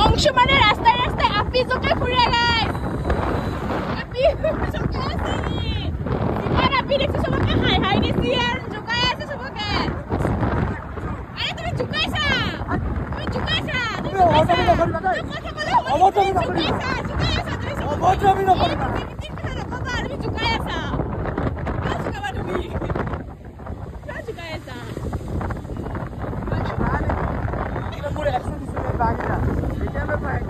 অংশুমানে রাস্তায় রাস্তায় আপি জোকে ফুরে গাইস আপি জোকে আছে আর আপি দেখছো সবকে হাই হাই দিছি আর জোকায় আছে সবকে আরে তুমি জোকাইছা তুমি জোকাইছা তুমি কথা বলো আমার তুমি জোকাইছা তুমি বাবা তুমি জোকাইছা কাজ কাবা তুমি কাজ জোকাইছা পুরো অ্যাকশন দিছে বাগিরা এটা মে পায়